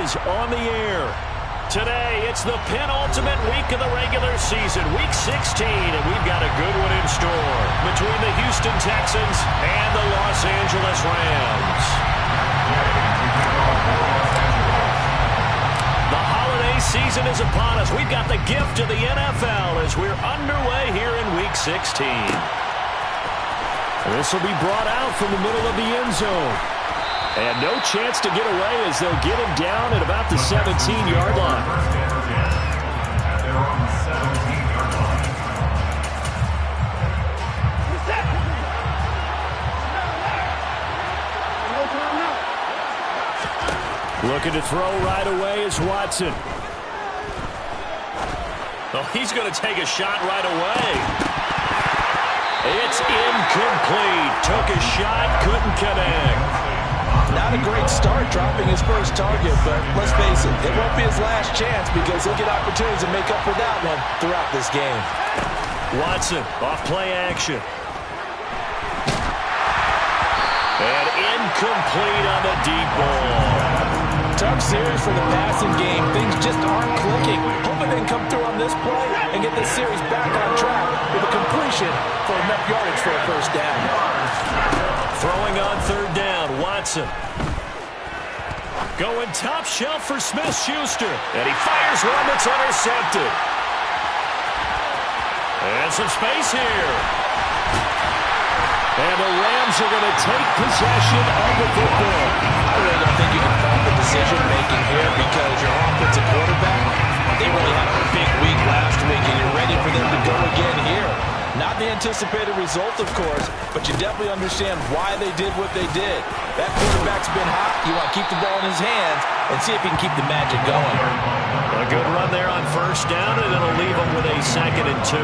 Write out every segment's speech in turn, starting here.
is on the air. Today, it's the penultimate week of the regular season, Week 16, and we've got a good one in store between the Houston Texans and the Los Angeles Rams. The holiday season is upon us. We've got the gift of the NFL as we're underway here in Week 16. This will be brought out from the middle of the end zone. And no chance to get away as they'll get him down at about the 17-yard line. Looking to throw right away is Watson. Oh, he's going to take a shot right away. It's incomplete. Took a shot, couldn't connect. Not a great start dropping his first target, but let's face it, it won't be his last chance because he'll get opportunities to make up for that one throughout this game. Watson off play action. And incomplete on the deep ball. Tough series for the passing game. Things just aren't clicking. Hoping they can come through on this play and get this series back on track with a completion for enough yardage for a first down. Throwing on third down, Watson. Going top shelf for Smith-Schuster. And he fires one that's intercepted. And some space here. And the Rams are going to take possession of the football. I really don't think you can fault the decision-making here because your offensive quarterback, they really had a big week last week, and you're ready for them to go again here. Not the anticipated result, of course, but you definitely understand why they did what they did. That quarterback's been hot. You want to keep the ball in his hands and see if he can keep the magic going. A good run there on first down, and it'll leave them with a 2nd and 2.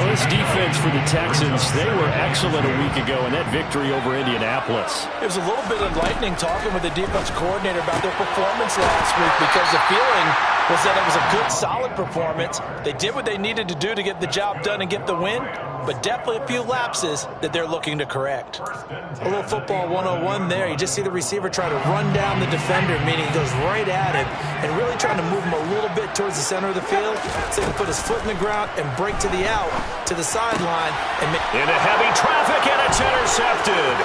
Well, this defense for the Texans, they were excellent a week ago in that victory over Indianapolis. It was a little bit enlightening talking with the defense coordinator about their performance last week because the feeling was that it was a good, solid performance. They did what they needed to do to get the job done and get the win, but definitely a few lapses that they're looking to correct. A little football 101 there. You just see the receiver try to run down the defender, meaning he goes right at him and really trying to move him a little bit towards the center of the field so he can put his foot in the ground and break to the out, to the sideline. Into heavy traffic, and it's intercepted.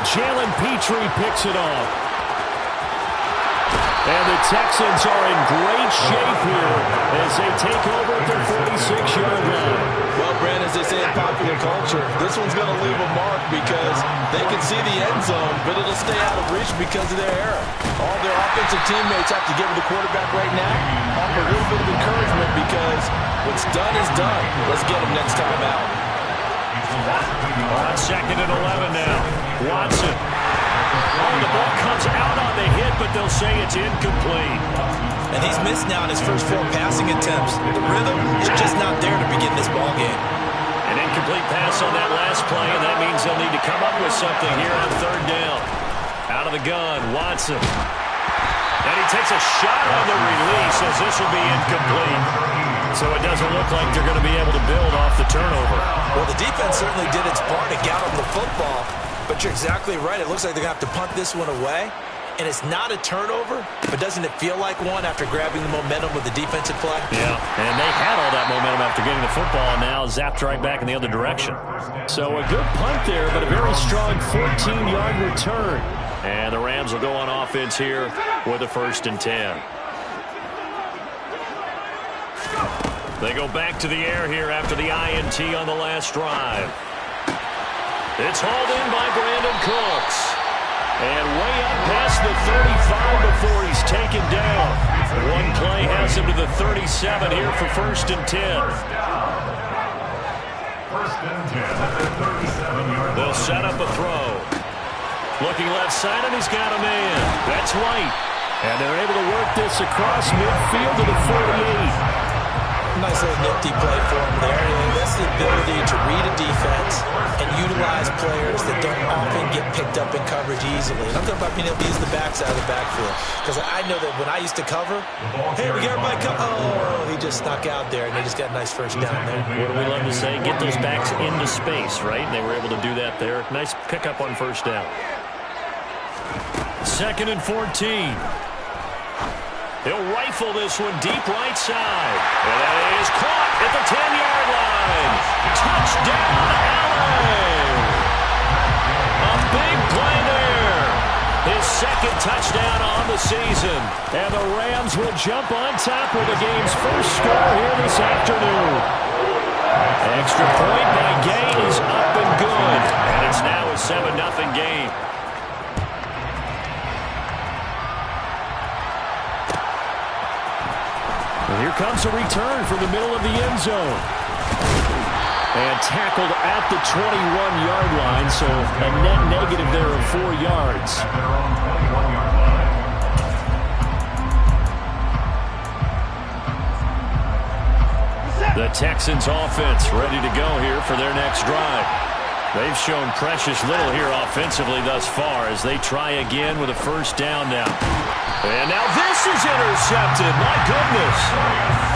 Jalen Petrie picks it off. And the Texans are in great shape here as they take over at their 46-yard line. Well, Brent, as they say in popular culture, this one's going to leave a mark because they can see the end zone, but it'll stay out of reach because of their error. All their offensive teammates have to give the quarterback right now, offer a little bit of encouragement because what's done is done. Let's get him next time out. On 2nd and 11 now. Watson. Oh, the ball comes out on the hit, but they'll say it's incomplete. And he's missed now in his first 4 passing attempts. The rhythm is just not there to begin this ball game. An incomplete pass on that last play, and that means they'll need to come up with something here on third down. Out of the gun, Watson. And he takes a shot on the release as this will be incomplete. So it doesn't look like they're going to be able to build off the turnover. Well, the defense certainly did its part to get them the football. But you're exactly right. It looks like they're going to have to punt this one away. And it's not a turnover, but doesn't it feel like one after grabbing the momentum with the defensive play? Yeah, and they had all that momentum after getting the football, and now zapped right back in the other direction. So a good punt there, but a very strong 14-yard return. And the Rams will go on offense here with a 1st and 10. They go back to the air here after the INT on the last drive. It's hauled in by Brandon Cooks. And way up past the 35 before he's taken down. One play has him to the 37 here for 1st and 10. They'll set up a throw. Looking left side, and he's got a man. That's White. And they're able to work this across midfield to the 48. Nice little nifty play for him there. That's the ability to read a defense and utilize players that don't often get picked up in coverage easily. And I'm talking about being able to use the backside of the backfield. Because I know that when I used to cover, hey, we got everybody cover. Oh, he just snuck out there, and they just got a nice first down there. What do we love to say? Get those backs into space, right? And they were able to do that there. Nice pickup on first down. 2nd and 14. He'll rifle this one deep right side. And that is caught at the 10-yard line. Touchdown, Allen! A big play there. His second touchdown on the season. And the Rams will jump on top with the game's first score here this afternoon. Extra point by Gay is up and good. And it's now a 7-0 game. And here comes a return from the middle of the end zone. And tackled at the 21-yard line, so a net negative there of 4 yards. The Texans offense ready to go here for their next drive. They've shown precious little here offensively thus far as they try again with a first down now. And now this is intercepted. My goodness.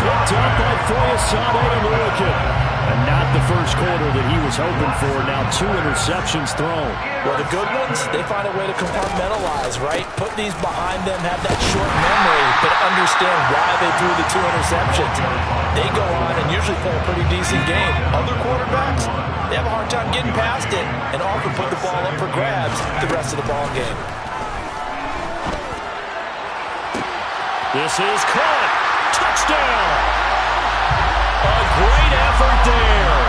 Picked up by Foyesade and Lurican. And not the first quarter that he was hoping for. Now 2 interceptions thrown. Well, the good ones, they find a way to compartmentalize, right? Put these behind them, have that short memory, but understand why they threw the 2 interceptions. They go on and usually play a pretty decent game. Other quarterbacks, they have a hard time getting past it and often put the ball up for grabs the rest of the ball game. This is caught. Touchdown. A great effort there.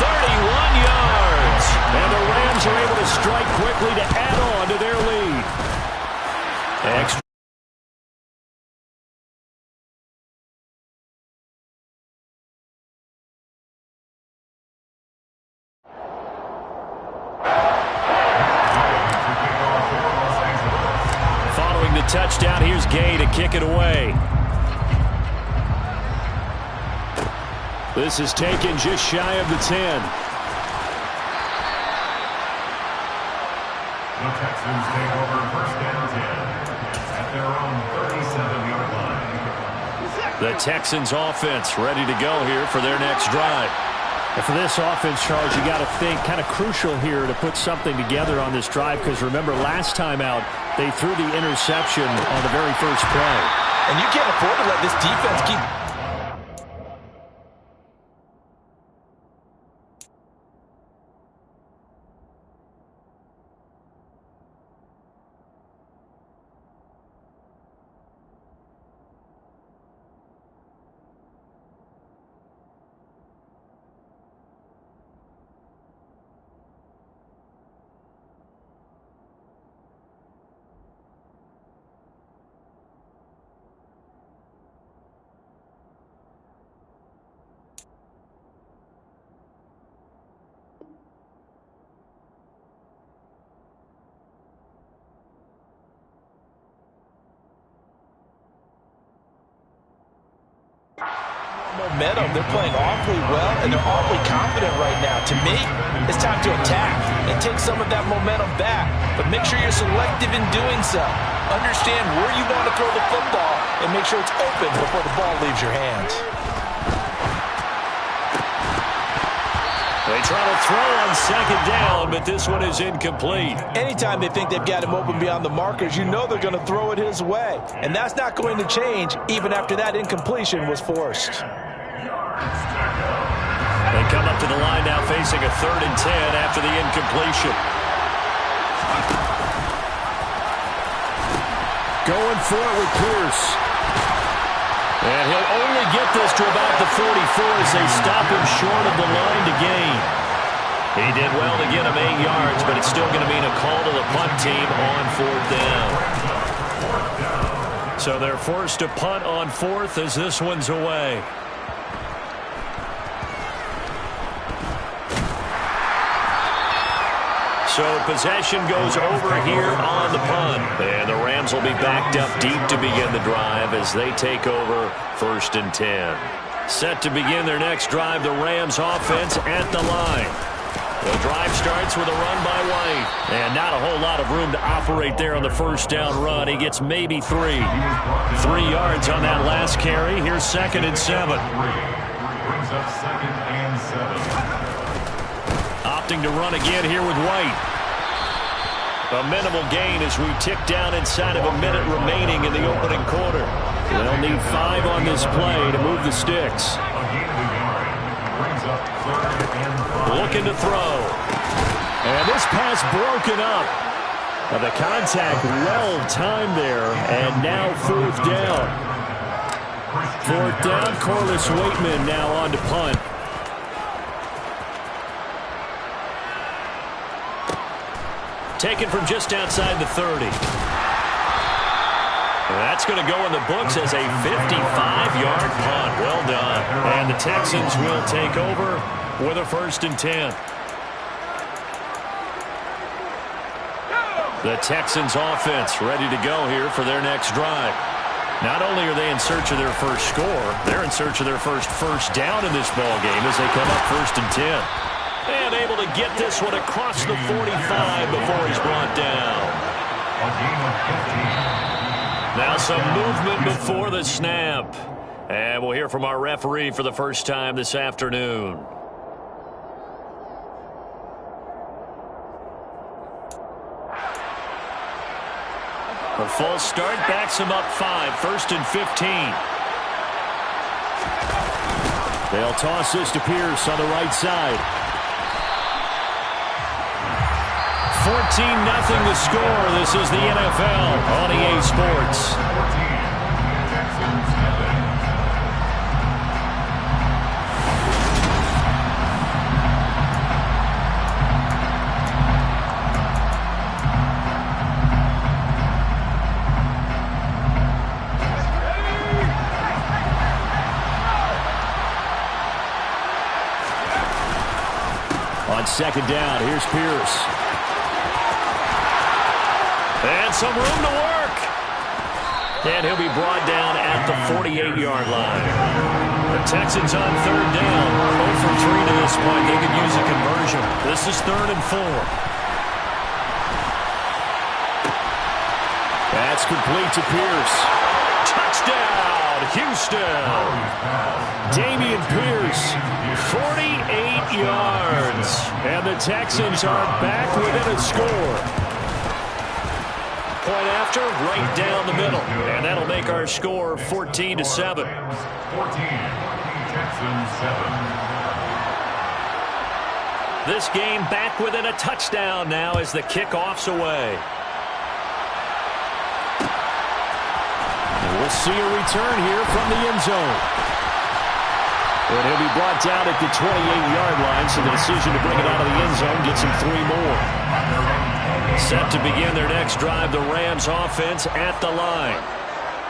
31 yards. And the Rams are able to strike quickly to add on to their lead. Extra. Following the touchdown, here's Gay to kick it away. This is taken just shy of the 10. The Texans take over first and 10 at their own 37-yard line. The Texans offense ready to go here for their next drive. And for this offense, Charles, you got to think kind of crucial here to put something together on this drive, because remember last time out they threw the interception on the very first play. And you can't afford to let this defense keep... momentum. They're playing awfully well, and they're awfully confident right now. To me, it's time to attack and take some of that momentum back, but make sure you're selective in doing so. Understand where you want to throw the football and make sure it's open before the ball leaves your hands. They try to throw on second down, but this one is incomplete. Anytime they think they've got him open beyond the markers, you know they're going to throw it his way. And that's not going to change even after that incompletion was forced. They come up to the line now facing a 3rd and 10 after the incompletion. Going for it with Pierce. And he'll only get this to about the 44 as they stop him short of the line to gain. He did well to get him 8 yards, but it's still going to mean a call to the punt team on 4th down. So they're forced to punt on 4th as this one's away. So possession goes over here on the punt. And the Rams will be backed up deep to begin the drive as they take over 1st and 10. Set to begin their next drive, the Rams offense at the line. The drive starts with a run by White. And not a whole lot of room to operate there on the first down run. He gets maybe 3. 3 yards on that last carry. Here's 2nd and 7. Brings up 2nd and 7. Opting to run again here with White. A minimal gain as we tick down inside of a minute remaining in the opening quarter. They'll need 5 on this play to move the sticks. Looking to throw. And this pass broken up. Now the contact well timed there, and now 4th down. 4th down, Corliss Waitman now on to punt. Taken from just outside the 30. That's going to go in the books as a 55-yard punt. Well done. And the Texans will take over with a 1st and 10. The Texans offense ready to go here for their next drive. Not only are they in search of their first score, they're in search of their first down in this ball game as they come up 1st and 10. And able to get this one across the 45 before he's brought down. Now some movement before the snap. And we'll hear from our referee for the first time this afternoon. A false start backs him up 5, 1st and 15. They'll toss this to Pierce on the right side. 14-0 the score. This is the NFL on EA Sports. On 2nd down, here's Pierce. And some room to work. And he'll be brought down at the 48-yard line. The Texans on 3rd down. 0 for 3 to this point. They could use a conversion. This is 3rd and 4. That's complete to Pierce. Touchdown, Houston. Damian Pierce, 48 yards. And the Texans are back within a score. Point after, right down the middle. And that'll make our score 14-7. 14, Texans 7. This game back within a touchdown now as the kickoff's away. We'll see a return here from the end zone. And he'll be brought down at the 28-yard line, so the decision to bring it out of the end zone gets him 3 more. Set to begin their next drive, the Rams offense at the line.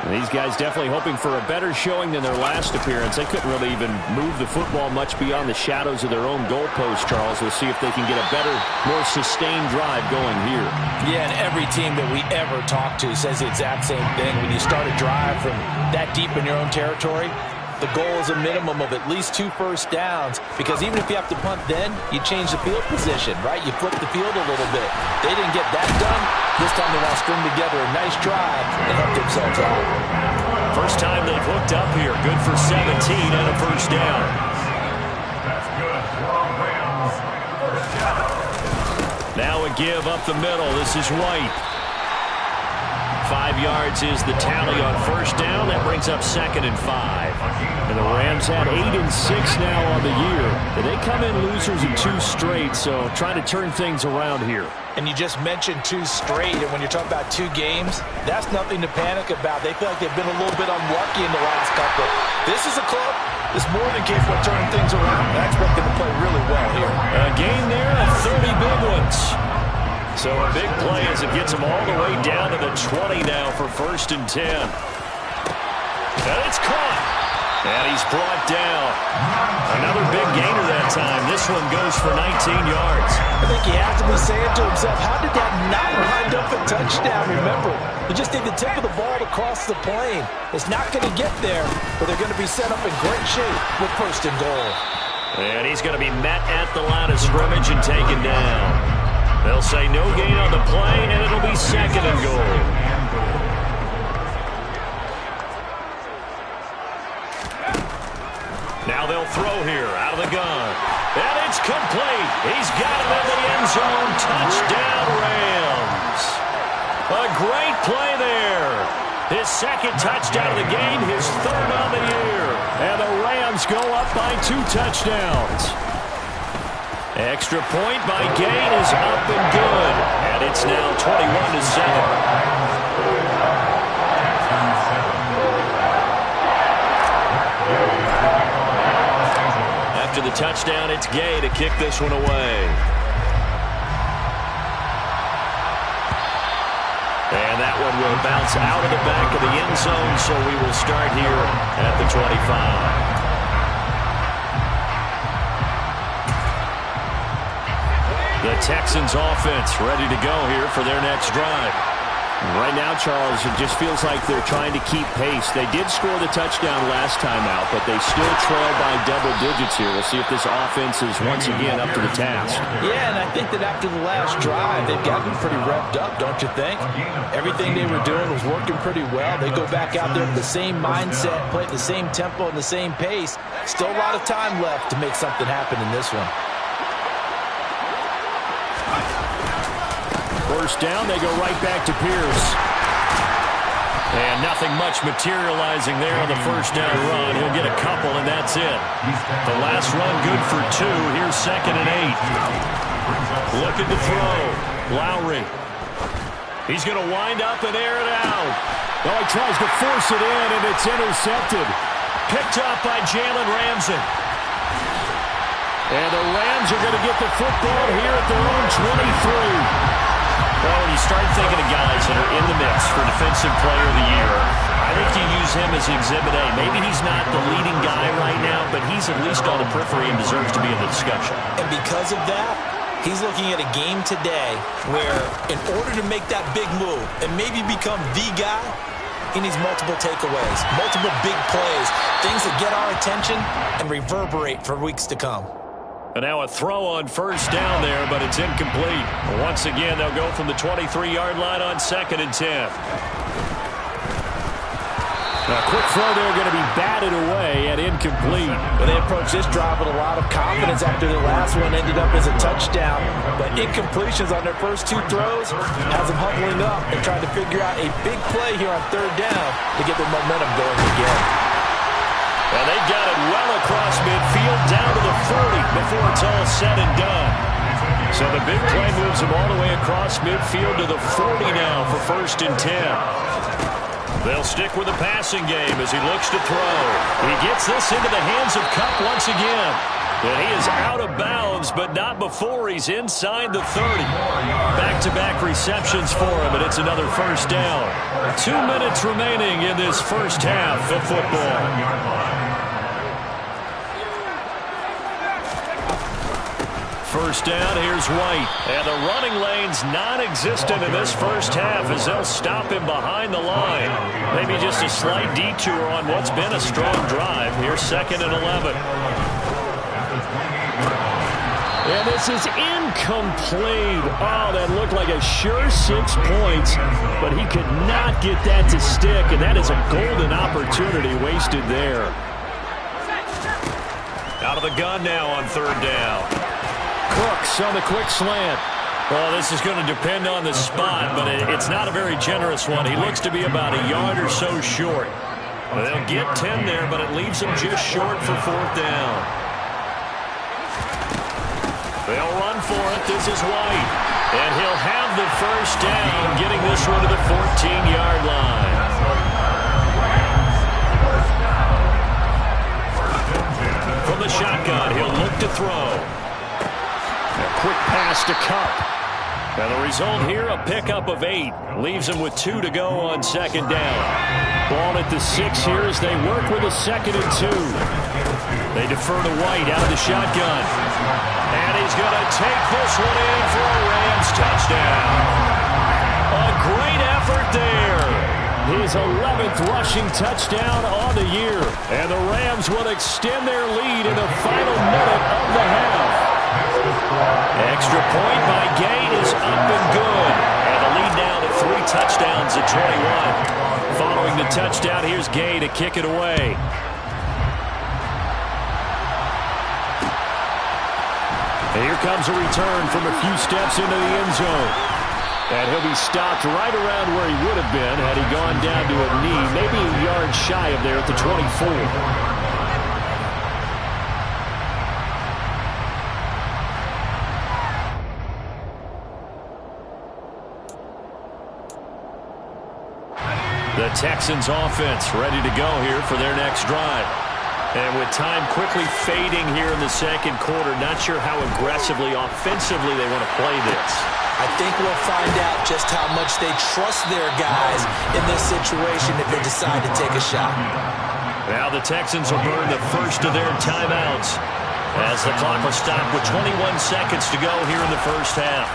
And these guys definitely hoping for a better showing than their last appearance. They couldn't really even move the football much beyond the shadows of their own goalpost, Charles. We'll see if they can get a better, more sustained drive going here. Yeah, and every team that we ever talk to says the exact same thing. When you start a drive from that deep in your own territory, the goal is a minimum of at least 2 first downs, because even if you have to punt then, you change the field position, right? You flip the field a little bit. They didn't get that done. This time they want to string together a nice drive and help themselves out. First time they've hooked up here. Good for 17 and a first down. That's good for Rams. Now a give up the middle. This is White. 5 yards is the tally on first down. That brings up 2nd and 5. And the Rams had 8 and 6 now on the year. They come in losers in 2 straight, so trying to turn things around here. And you just mentioned 2 straight, and when you're talking about 2 games, that's nothing to panic about. They feel like they've been a little bit unlucky in the last couple. This is a club that's more than capable of turning things around. I expect them to play really well here. A game there of 30 big ones. So a big play as it gets him all the way down to the 20 now for 1st and 10. And it's caught. And he's brought down. Another big gainer that time. This one goes for 19 yards. I think he has to be saying to himself, how did that not wind up a touchdown? Remember, you just need the tip of the ball to cross the plane. It's not going to get there, but they're going to be set up in great shape with 1st and goal. And he's going to be met at the line of scrimmage and taken down. They'll say no gain on the play, and it'll be 2nd and goal. Now they'll throw here out of the gun. And it's complete. He's got it in the end zone. Touchdown, Rams. A great play there. His second touchdown of the game, his third on the year. And the Rams go up by 2 touchdowns. Extra point by Gain is up and good. And it's now 21-7. After the touchdown, it's Gay to kick this one away. And that one will bounce out of the back of the end zone, so we will start here at the 25. The Texans offense ready to go here for their next drive. Right now, Charles, it just feels like they're trying to keep pace. They did score the touchdown last time out, but they still trail by double digits here. We'll see if this offense is once again up to the task. Yeah, and I think that after the last drive, they've gotten pretty revved up, don't you think? Everything they were doing was working pretty well. They go back out there with the same mindset, play at the same tempo and the same pace. Still a lot of time left to make something happen in this one. First down, they go right back to Pierce. And nothing much materializing there on the first down run. He'll get a couple, and that's it. The last run good for 2. Here's 2nd and 8. Looking to throw. Lowry. He's going to wind up and air it out. Oh, he tries to force it in, and it's intercepted. Picked up by Jalen Ramsey. And the Rams are going to get the football here at their own 23. Well, when you start thinking of guys that are in the mix for Defensive Player of the Year, I think you use him as Exhibit A. Maybe he's not the leading guy right now, but he's at least on the periphery and deserves to be in the discussion. And because of that, he's looking at a game today where in order to make that big move and maybe become the guy, he needs multiple takeaways, multiple big plays, things that get our attention and reverberate for weeks to come. And now a throw on first down there, but it's incomplete. Once again, they'll go from the 23-yard line on 2nd and 10. A quick throw there going to be batted away and incomplete. Well, they approached this drive with a lot of confidence after the last one ended up as a touchdown. But incompletions on their first 2 throws has them huddling up and trying to figure out a big play here on 3rd down to get their momentum going again. And they've got it well across midfield down to the 40 before it's all said and done. So the big play moves him all the way across midfield to the 40 now for 1st and 10. They'll stick with the passing game as he looks to throw. He gets this into the hands of Kupp once again. And he is out of bounds, but not before he's inside the 30. Back-to-back receptions for him, and it's another first down. 2 minutes remaining in this first half of football. First down, here's White. And the running lane's non-existent in this first half as they'll stop him behind the line. Maybe just a slight detour on what's been a strong drive. Here's 2nd and 11. And this is incomplete. Oh, that looked like a sure 6 points, but he could not get that to stick, and that is a golden opportunity wasted there. Out of the gun now on 3rd down. Cooks on the quick slant. Well, this is going to depend on the spot, but it's not a very generous one. He looks to be about a yard or so short. They'll get 10 there, but it leaves him just short for 4th down. They'll run for it. This is White. And he'll have the first down, getting this one to the 14-yard line. From the shotgun, he'll look to throw. A quick pass to Kupp. And the result here, a pickup of 8. Leaves him with 2 to go on 2nd down. Ball at the 6 here as they work with a 2nd and 2. They defer to White out of the shotgun. And he's going to take this one in for a Rams touchdown. A great effort there. His 11th rushing touchdown on the year. And the Rams will extend their lead in the final minute of the half. Extra point by Gain is up and good. And the lead now to 3 touchdowns at 21. Following the touchdown, here's Gay to kick it away. And here comes a return from a few steps into the end zone. And he'll be stopped right around where he would have been had he gone down to a knee, maybe a yard shy of there at the 24. The Texans offense ready to go here for their next drive. And with time quickly fading here in the second quarter, not sure how aggressively, offensively they want to play this. I think we'll find out just how much they trust their guys in this situation if they decide to take a shot. Now the Texans will burn the first of their timeouts as the clock will stop with 21 seconds to go here in the first half.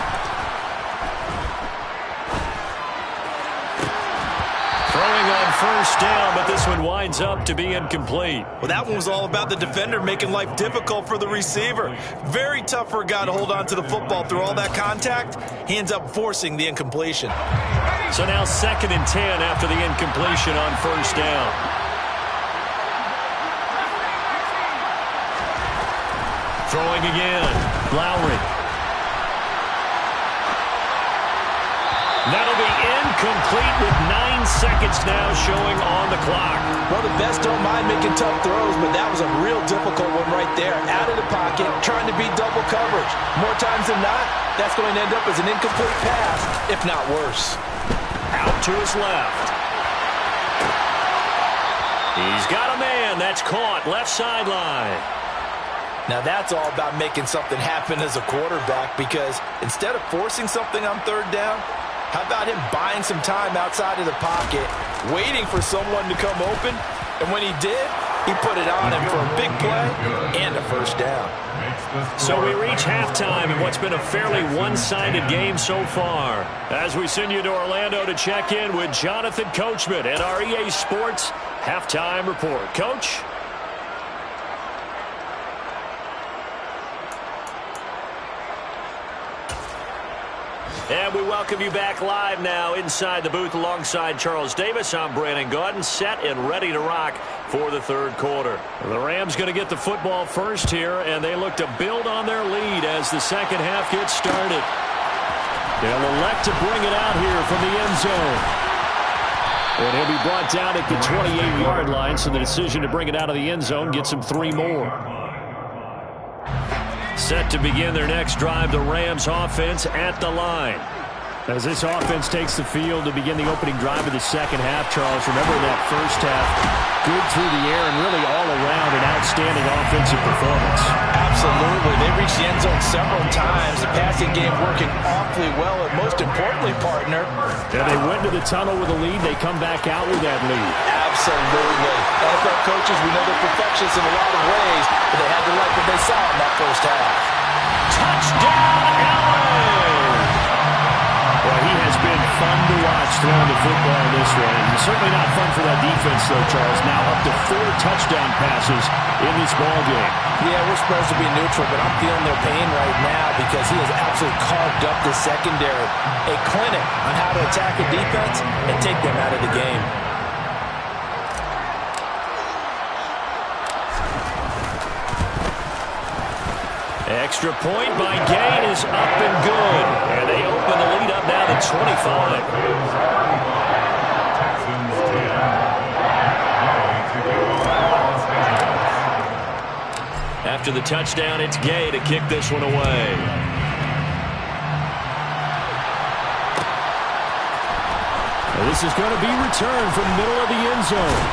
Throwing on first down, but this one winds up to be incomplete. Well, that one was all about the defender making life difficult for the receiver. Very tough for a guy to hold on to the football through all that contact. He ends up forcing the incompletion. So now 2nd and 10 after the incompletion on first down. Throwing again, Lowry. That'll be incomplete with 9 seconds now showing on the clock. Well, the best don't mind making tough throws, but that was a real difficult one right there. Out of the pocket, trying to beat double coverage. More times than not, that's going to end up as an incomplete pass, if not worse. Out to his left. He's got a man. That's caught left sideline. Now that's all about making something happen as a quarterback, because instead of forcing something on third down, how about him buying some time outside of the pocket, waiting for someone to come open, and when he did, he put it on him for a big play and a first down. So we reach halftime in what's been a fairly one-sided game so far. As we send you to Orlando to check in with Jonathan Coachman at our EA Sports Halftime Report. Coach? And we welcome you back live now inside the booth alongside Charles Davis. I'm Brandon Gaudin, set and ready to rock for the third quarter. The Rams going to get the football first here, and they look to build on their lead as the second half gets started. They'll elect to bring it out here from the end zone. And he'll be brought down at the 28-yard line, so the decision to bring it out of the end zone gets him 3 more. Set to begin their next drive, the Rams offense at the line. As this offense takes the field to begin the opening drive of the second half, Charles, remember that first half, good through the air and really all around an outstanding offensive performance. Absolutely. They reached the end zone several times. The passing game working awfully well, and most importantly, partner. And they went to the tunnel with a lead. They come back out with that lead. Absolutely. NFL coaches, we know they're perfectionists in a lot of ways, but they had to like what they saw in that first half. Touchdown, LA! Well, he has been fun to watch throwing the football in this one. And certainly not fun for that defense, though, Charles. Now up to 4 touchdown passes in this ball game. Yeah, we're supposed to be neutral, but I'm feeling their pain right now because he has absolutely carved up the secondary. A clinic on how to attack a defense and take them out of the game. Extra point by Gain is up and good. And they open the lead up now to 25. After the touchdown, it's Gay to kick this one away. And this is going to be returned from the middle of the end zone.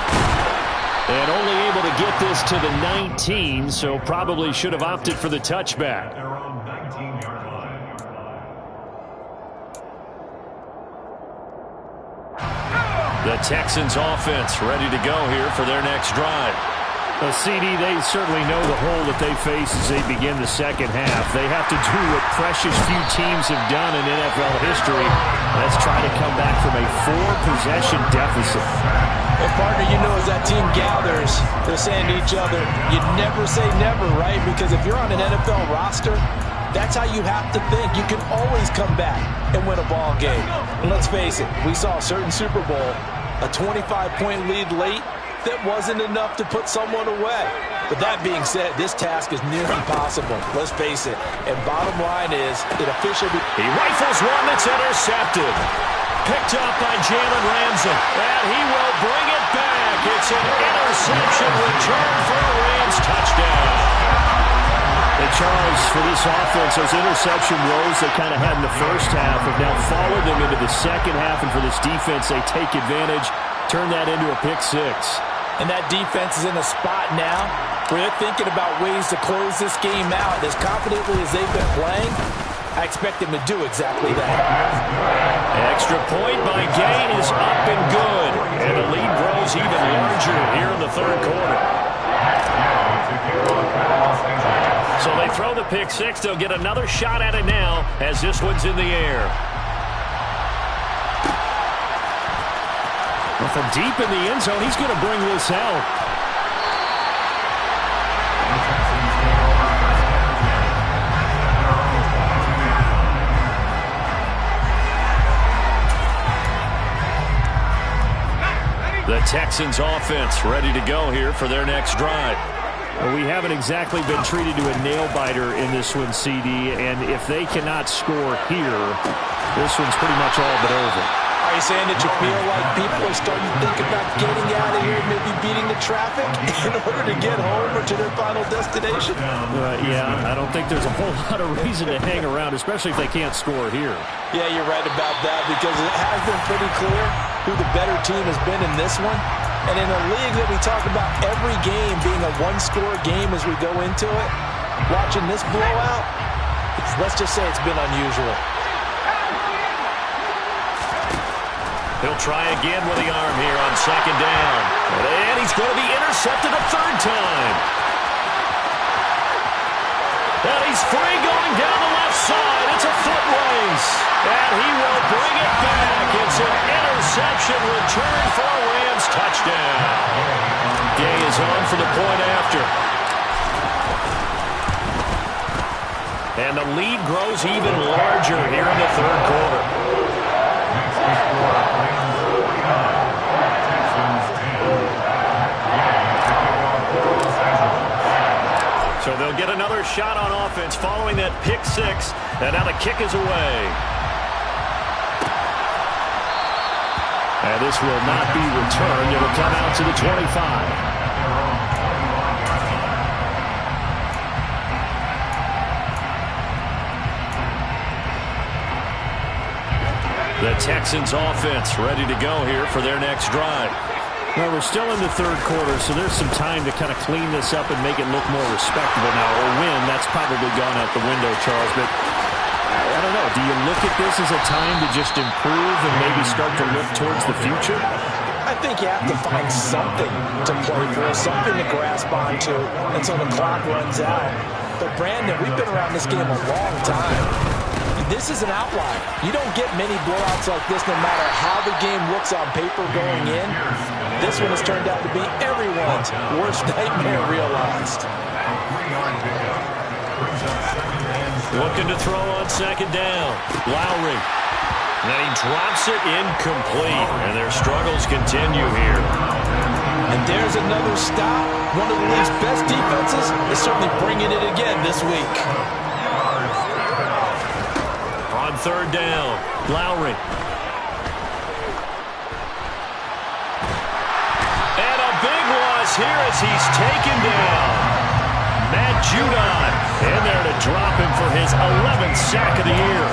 And only able to get this to the 19, so probably should have opted for the touchback. The Texans offense ready to go here for their next drive. Well, CD, they certainly know the hole that they face as they begin the second half. They have to do what precious few teams have done in NFL history. Let's try to come back from a 4-possession deficit. Well, partner, you know, as that team gathers, they're saying to each other, you never say never, right? Because if you're on an NFL roster, that's how you have to think. You can always come back and win a ball game. And let's face it, we saw a certain Super Bowl, a 25-point lead late, that wasn't enough to put someone away. But that being said, this task is near impossible. Let's face it. And bottom line is, it officially... He rifles one that's intercepted. Picked up by Jalen Ramsey. And he will bring it back. It's an interception return for a Rams touchdown. And Charles, for this offense, those interception woes they kind of had in the first half have now followed them into the second half. And for this defense, they take advantage, turn that into a pick six. And that defense is in a spot now where they're thinking about ways to close this game out. As confidently as they've been playing, I expect them to do exactly that. Extra point by Gay is up and good. And the lead grows even larger here in the third quarter. So they throw the pick six. They'll get another shot at it now as this one's in the air. Well, from deep in the end zone, he's going to bring this out. The Texans offense ready to go here for their next drive. Well, we haven't exactly been treated to a nail-biter in this one, CD, and if they cannot score here, this one's pretty much all but over. Are you saying that you feel like people are starting to think about getting out of here, maybe beating the traffic in order to get home or to their final destination? Yeah, I don't think there's a whole lot of reason to hang around, especially if they can't score here. Yeah, you're right about that because it has been pretty clear who the better team has been in this one. And in a league that we talk about every game being a one-score game as we go into it, watching this blowout, let's just say it's been unusual. He'll try again with the arm here on second down. And he's going to be intercepted a third time. And he's free going down the left side. It's a foot race. And he will bring it back. It's an interception return for a Rams touchdown. Gay is on for the point after. And the lead grows even larger here in the third quarter. So they'll get another shot on offense following that pick six. And now the kick is away. And this will not be returned. It will come out to the 25. The Texans offense ready to go here for their next drive. Well, we're still in the third quarter, so there's some time to kind of clean this up and make it look more respectable now. Or win, that's probably gone out the window, Charles. But I don't know. Do you look at this as a time to just improve and maybe start to look towards the future? I think you have to find something to play for, something to grasp onto until the clock runs out. But, Brandon, we've been around this game a long time. This is an outlier. You don't get many blowouts like this no matter how the game looks on paper going in. This one has turned out to be everyone's worst nightmare realized. Looking to throw on second down. Lowry. Then he drops it incomplete. And their struggles continue here. And there's another stop. One of the league's best defenses is certainly bringing it again this week. On third down, Lowry. And a big loss here as he's taken down. Matt Judon in there to drop him for his 11th sack of the year.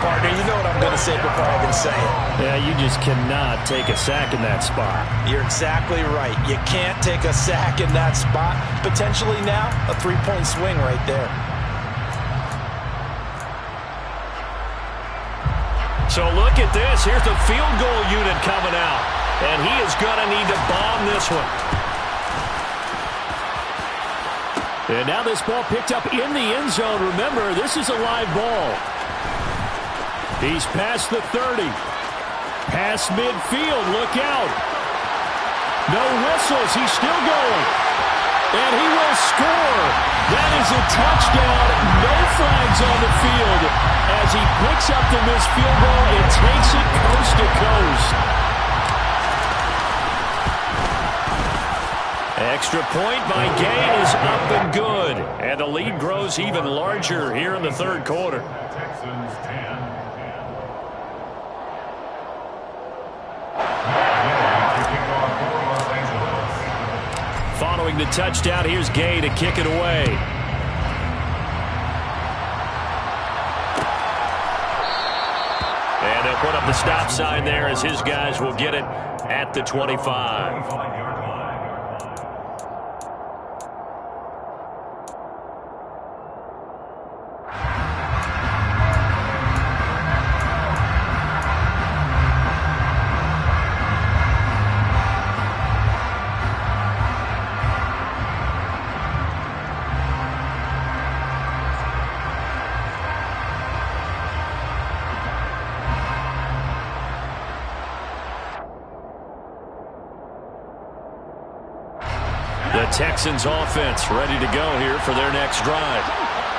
Partner, you know what I'm going to say before I even say it. Yeah, you just cannot take a sack in that spot. You're exactly right. You can't take a sack in that spot. Potentially now, a three-point swing right there. So look at this. Here's the field goal unit coming out. And he is going to need to bomb this one. And now this ball picked up in the end zone. Remember, this is a live ball. He's past the 30. Past midfield. Look out. No whistles. He's still going. And he will score. That is a touchdown. No flags on the field as he picks up the missed field goal and takes it coast to coast. Extra point by Gay is up and good. And the lead grows even larger here in the third quarter. Texans 10. Following the touchdown, here's Gay to kick it away. And they'll put up the stop sign there as his guys will get it at the 25. The Texans offense ready to go here for their next drive.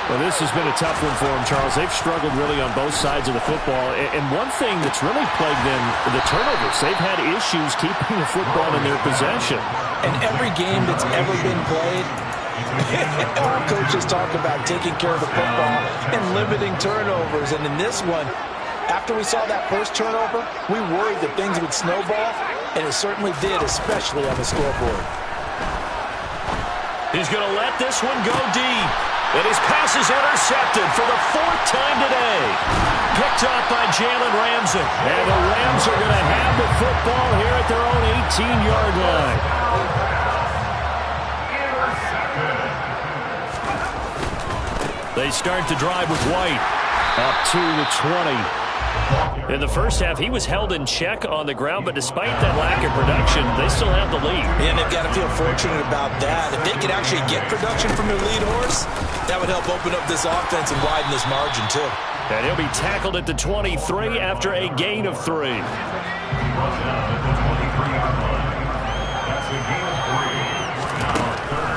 Well, this has been a tough one for them, Charles. They've struggled really on both sides of the football. And one thing that's really plagued them, the turnovers. They've had issues keeping the football in their possession. And every game that's ever been played, our coaches talk about taking care of the football and limiting turnovers. And in this one, after we saw that first turnover, we worried that things would snowball, and it certainly did, especially on the scoreboard. He's going to let this one go deep. And his pass is intercepted for the fourth time today. Picked up by Jalen Ramsey. And the Rams are going to have the football here at their own 18-yard line. They start the drive with White. Up to the 20. In the first half, he was held in check on the ground, but despite that lack of production, they still have the lead. And they've got to feel fortunate about that. If they could actually get production from their lead horse, that would help open up this offense and widen this margin, too. And he'll be tackled at the 23 after a gain of 3.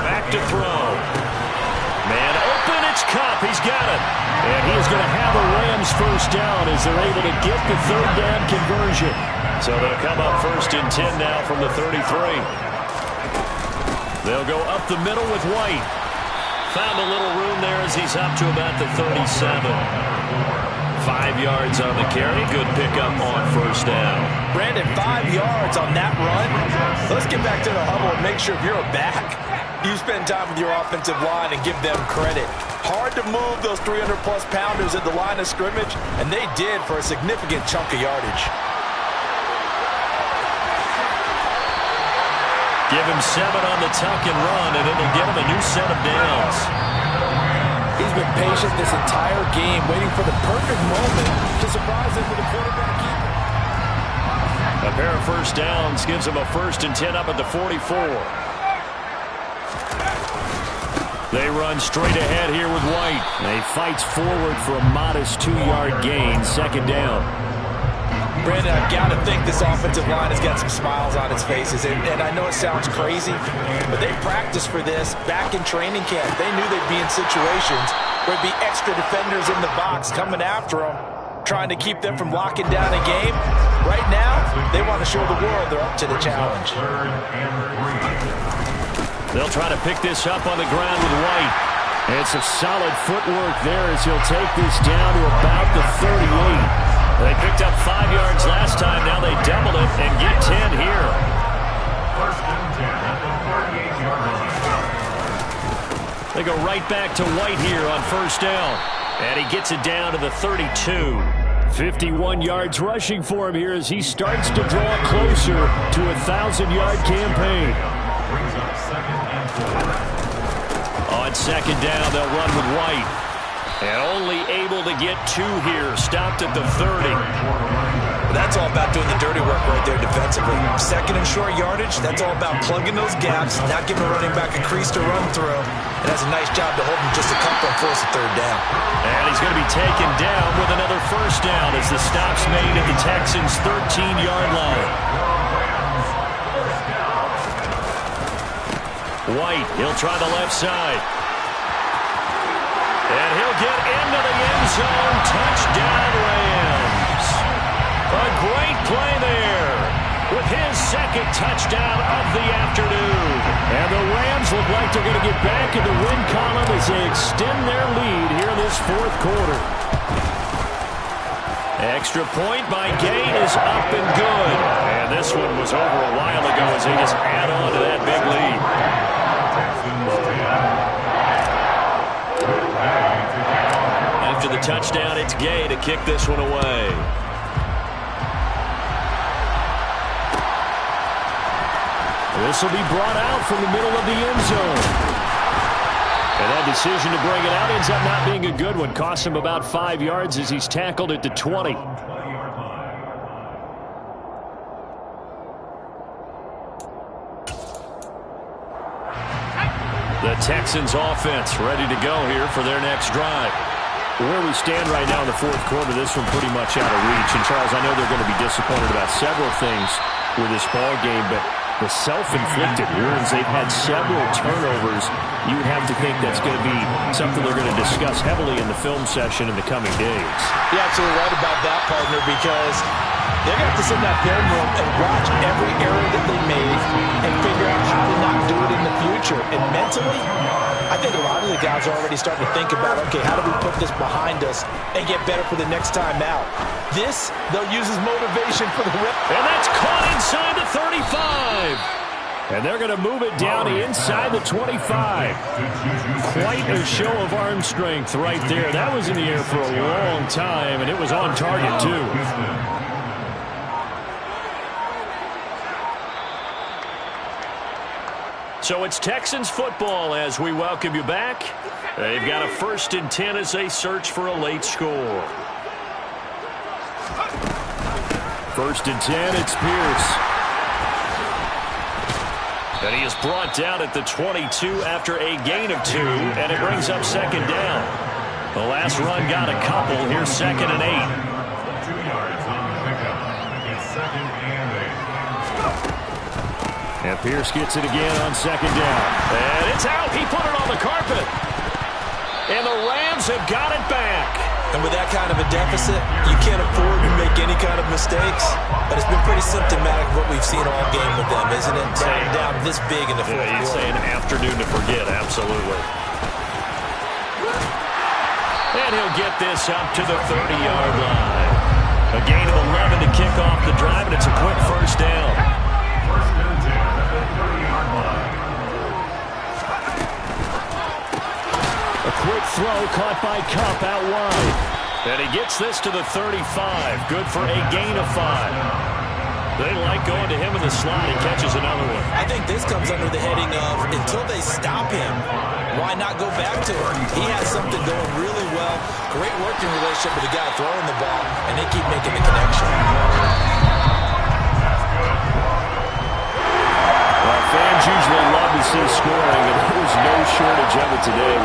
Back to throw. Man open, it's Cup. He's got it. And he is going to have a Rams first down as they're able to get the third down conversion. So they'll come up first and 10 now from the 33. They'll go up the middle with White. Found a little room there as he's up to about the 37. 5 yards on the carry. Good pickup on first down. Brandon, 5 yards on that run. Let's get back to the huddle and make sure if you're a back, you spend time with your offensive line and give them credit. Hard to move those 300-plus pounders at the line of scrimmage, and they did for a significant chunk of yardage. Give him 7 on the tuck and run, and it'll get him a new set of downs. He's been patient this entire game, waiting for the perfect moment to surprise him with a quarterback keeper. A pair of first downs gives him a first and 10 up at the 44. They run straight ahead here with White. And he fights forward for a modest 2-yard gain, second down. Brandon, I've got to think this offensive line has got some smiles on its faces. And I know it sounds crazy, but they practiced for this back in training camp. They knew they'd be in situations where there'd be extra defenders in the box coming after them, trying to keep them from locking down a game. Right now, they want to show the world they're up to the challenge. They'll try to pick this up on the ground with White. And some solid footwork there as he'll take this down to about the 38. They picked up 5 yards last time. Now they double it and get 10 here. First and 10 at the 38-yard line. They go right back to White here on first down. And he gets it down to the 32. 51 yards rushing for him here as he starts to draw closer to a 1,000-yard campaign. Brings up second and 4. On second down, they'll run with White. And only able to get 2 here. Stopped at the 30. That's all about doing the dirty work right there defensively. Second and short yardage, that's all about plugging those gaps, not giving a running back a crease to run through. And that's a nice job to hold him just a couple and force a third down. And he's going to be taken down with another first down as the stop's made at the Texans' 13-yard line. White, he'll try the left side. And he'll get into the end zone. Touchdown, Rams. A great play there with his second touchdown of the afternoon. And the like they're going to get back in the win column as they extend their lead here in this fourth quarter. Extra point by Gate is up and good. And this one was over a while ago as they just add on to that big lead. After the touchdown, it's Gay to kick this one away. This will be brought out from the middle of the end zone. And that decision to bring it out ends up not being a good one. Costs him about 5 yards as he's tackled at the 20. The Texans offense ready to go here for their next drive. Where we stand right now in the fourth quarter, this one pretty much out of reach. And, Charles, I know they're going to be disappointed about several things with this ball game, but the self-inflicted wounds, they've had several turnovers. You would have to think that's going to be something they're going to discuss heavily in the film session in the coming days. You're absolutely right about that, partner, because they're going to have to sit in that film room and watch every error that they made and figure out how to not do it in the future. And mentally, I think a lot of the guys are already starting to think about, okay, how do we put this behind us and get better for the next time out? This, they'll use as motivation for the rest. And that's caught inside the 35. And they're going to move it down inside the 25. Quite a show of arm strength right there. That was in the air for a long time, and it was on target, too. So it's Texans football as we welcome you back. They've got a 1st and 10 as they search for a late score. 1st and 10, it's Pierce. And he is brought down at the 22 after a gain of 2, and it brings up 2nd down. The last run got a couple. Here's 2nd and 8. 2 yards on the pickup. It's 2nd and 8. And Pierce gets it again on 2nd down. And it's out. He put it on the carpet. And the Rams have got it back. And with that kind of a deficit, you can't afford to make any kind of mistakes. But it's been pretty symptomatic of what we've seen all game with them, isn't it? Down this big in the fourth quarter. You'd say an afternoon to forget, absolutely. And he'll get this up to the 30-yard line. A gain of 11 to kick off the drive, and it's a quick 1st down. 1st and 10 at the 30-yard line. A quick throw caught by Kupp out wide. And he gets this to the 35. Good for a gain of 5. They like going to him in the slot. He catches another one. I think this comes under the heading of until they stop him, why not go back to him? He has something going really well. Great working relationship with the guy throwing the ball, and they keep making the connection. Well, fans usually love to see scoring, and there was no shortage of it today.